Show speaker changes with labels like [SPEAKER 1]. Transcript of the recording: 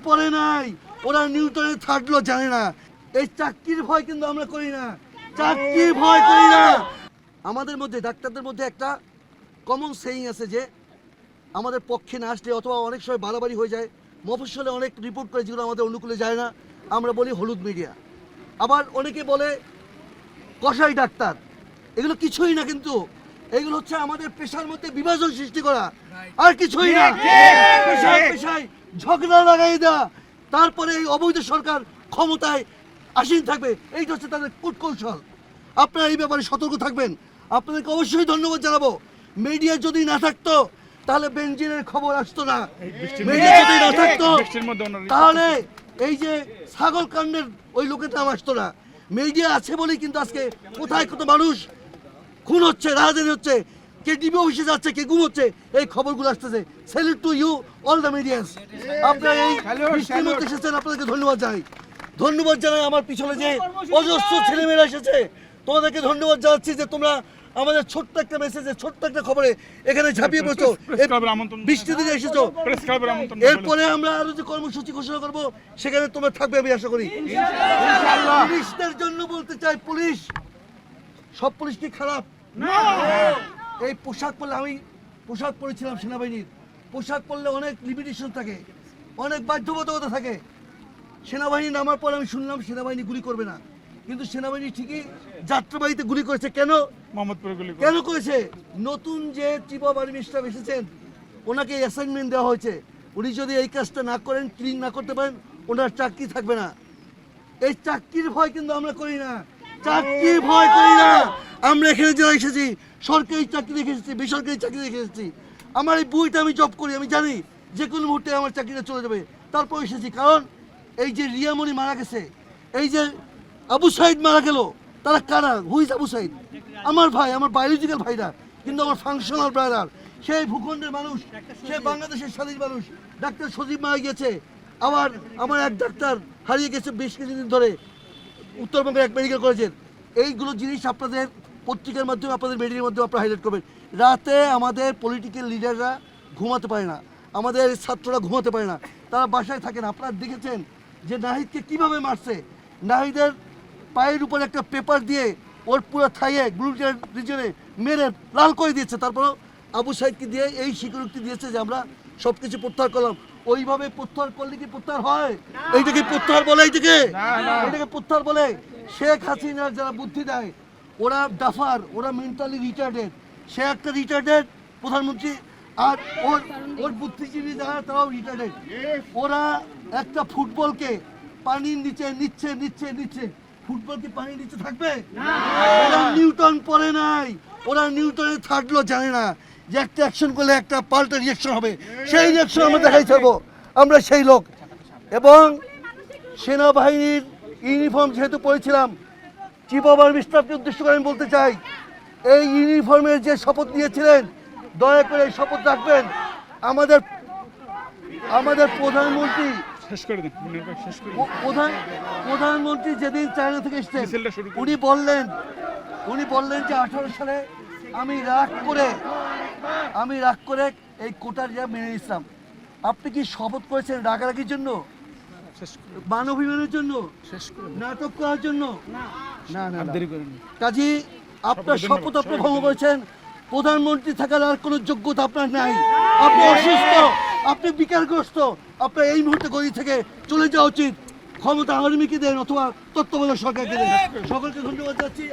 [SPEAKER 1] পড়ে নাই, ওরা নিউটনের থার্ড ল জানে না। এই চাকরির ভয় কিন্তু আমরা করি না, চাকরির ভয় করি না। আমাদের মধ্যে ডাক্তারদের মধ্যে একটা কমন সেইং আছে যে আমাদের পক্ষে না আসলে অথবা অনেক সময় বাড়াবাড়ি হয়ে যায়, মফস্বলে অনেক রিপোর্ট করে যেগুলো আমাদের অনুকূলে যায় না, আমরা বলি হলুদ মিডিয়া। আবার অনেকে বলে কসাই ডাক্তার, এগুলো কিছুই না, কিন্তু এগুলো হচ্ছে আমাদের পেশার মধ্যে বিভাজন সৃষ্টি করা, আর কিছুই না। পেশায় পেশায় ঝগড়া লাগাই দেওয়া, তারপরে এই অবৈধ সরকার ক্ষমতায় আসীন থাকবে, এইটা হচ্ছে তাদের কূটকৌশল। আপনারা এই ব্যাপারে সতর্ক থাকবেন। আপনাদেরকে অবশ্যই ধন্যবাদ জানাবো। মিডিয়া যদি না থাকতো তাহলে বেনজিরের খবর আসতো না, মিডিয়া যদি না থাকতো তাহলে এই যে ছাগল কাণ্ডের ওই লোকের নাম আসতো না। মিডিয়া আছে বলেই কিন্তু আজকে কোথায় কত মানুষ খুন হচ্ছে, রাজধানী হচ্ছে, কে টিভি অফিসে যাচ্ছে, কে ঘুমোচ্ছে, এই খবরগুলো আসতেছে। Salute to you all the medias. আপনারা এই বৃষ্টির মধ্যে এসেছেন, আপনাদেরকে ধন্যবাদ জানাই। ধন্যবাদ জানাই আমার পিছনে যে অজস্র ছেলেমেয়েরা এসেছে, তোমাদেরকে ধন্যবাদ জানাচ্ছি যে তোমরা আমাদের ছোট্ট একটা মেসেজে, ছোট্ট একটা খবরে এখানে ঝাঁপিয়ে পড়ছো, বৃষ্টি দিনে এসেছো। এরপরে আমরা আরো যে কর্মসূচি ঘোষণা করবো সেখানে তোমরা থাকবে আমি আশা করি। পুলিশদের জন্য বলতে চাই, পুলিশ সব পুলিশ কি খারাপ? এই পোশাক পরলে, আমি পোশাক পরেছিলাম সেনাবাহিনীর, পোশাক পরলে অনেক লিমিটেশন থাকে, অনেক বাধ্যবাধকতা থাকে। সেনাবাহিনী নামার পর আমি শুনলাম সেনাবাহিনী গুলি করবে না, কিন্তু সেনাবাহিনী ঠিকই যাত্রাবাড়িতে গুলি করেছে। কেন কেন করেছে? নতুন যে চিফ অফ আর্মি স্টাফ এসেছেন, ওনাকে অ্যাসাইনমেন্ট দেওয়া হয়েছে, উনি যদি এই কাজটা না করেন, ক্লিন না করতে পারেন, ওনার চাকরি থাকবে না। এই চাকরির ভয় কিন্তু আমরা করি না, চাকরির ভয় করি না। আমরা এখানে যারা এসেছি সরকারি চাকরি দেখে এসেছি, বেসরকারি চাকরি দেখে এসেছি। আমার এই বইটা আমি জব করি, আমি জানি যে কোনো মুহূর্তে আমার চাকরিটা চলে যাবে, তারপর এসেছি। কারণ এই যে রিয়ামণি মারা গেছে, এই যে আবু সাইদ মারা গেল, তারা কারা? হুইজ আবু সাইদ? আমার ভাই, আমার বায়োলজিক্যাল ভাইরা, কিন্তু আমার ফাংশনাল ব্রাদার। সেই ভূখণ্ডের মানুষ, সে বাংলাদেশের স্বাধীন মানুষ। ডাক্তার সজীব মারা গিয়েছে, আবার আমার এক ডাক্তার হারিয়ে গেছে বেশ কিছুদিন ধরে উত্তরবঙ্গের এক মেডিকেল কলেজের। এইগুলো জিনিস আপনাদের পত্রিকার মাধ্যমে, আপনাদের মিডিয়ার মাধ্যমে আপনারা হাইলাইট করবেন। রাতে আমাদের পলিটিক্যাল লিডাররা ঘুমাতে পারে না, আমাদের ছাত্ররা ঘুমাতে পারে না, তারা বাসায় থাকে না। আপনারা দেখেছেন যে নাহিদকে কিভাবে মারছে, নাহিদের পায়ের উপর একটা পেপার দিয়ে ওর পুরো থাইয়ে গ্লুটের রিজনে মেরে লাল করে দিয়েছে। তারপর আবু সাইদকে দিয়ে এই স্বীকৃতি দিয়েছে যে আমরা সব কিছু প্রত্যাহার করলাম। ওইভাবে প্রত্যাহার করলে কি প্রত্যাহার হয়? এইটাকে প্রত্যাহার বলে, এইটাকে প্রত্যাহার বলে। শেখ হাসিনার যারা বুদ্ধি দেয় ওরা ডাফার, ওরা মেন্টালি রিটার্ডেড। সে একটা রিটার্ডেড প্রধানমন্ত্রী, আর ওর বুদ্ধিজীবী যারা তারাও রিটার্ডেড। ওরা একটা ফুটবলকে পানির নিচে নিচ্ছে নিচ্ছে নিচ্ছে, ফুটবল কি পানির নিচে থাকবে? ওরা নিউটন পড়ে নাই, ওরা নিউটনের থার্ড ল জানে না যে একটা অ্যাকশন করলে একটা পাল্টা রিয়াকশন হবে। সেই রিয়াকশন আমরা দেখাই থাকবো, আমরা সেই লোক। এবং সেনাবাহিনীর ইউনিফর্ম যেহেতু পরেছিলাম, চিফ অফ আর্মি স্টাফকে উদ্দেশ্য করে আমি বলতে চাই, এই ইউনিফর্মের যে শপথ নিয়েছিলেন, দয়া করে এই শপথ রাখবেন। আমাদের প্রধানমন্ত্রী প্রধানমন্ত্রী যেদিন চায়না থেকে এসেছেন, উনি বললেন যে 18 সালে আমি রাগ করে এই কোটার যা মেনে নিতাম। আপনি কি শপথ করেছেন রাগারাগির জন্য, মানবাভিমানের জন্য, নাটক করার জন্য? না, কাজী আপনার শপথ আপনি ভঙ্গ করেছেন। প্রধানমন্ত্রী থাকার আর কোনো যোগ্যতা আপনার নাই, আপনি অসুস্থ, আপনি বিকারগ্রস্ত। আপনার এই মুহূর্তে গদি থেকে চলে যাওয়া উচিত। ক্ষমতা আর্মিকে দেন অথবা তত্ত্বাবধায়ক সরকারকে দেন। সকলকে ধন্যবাদ জানাচ্ছি।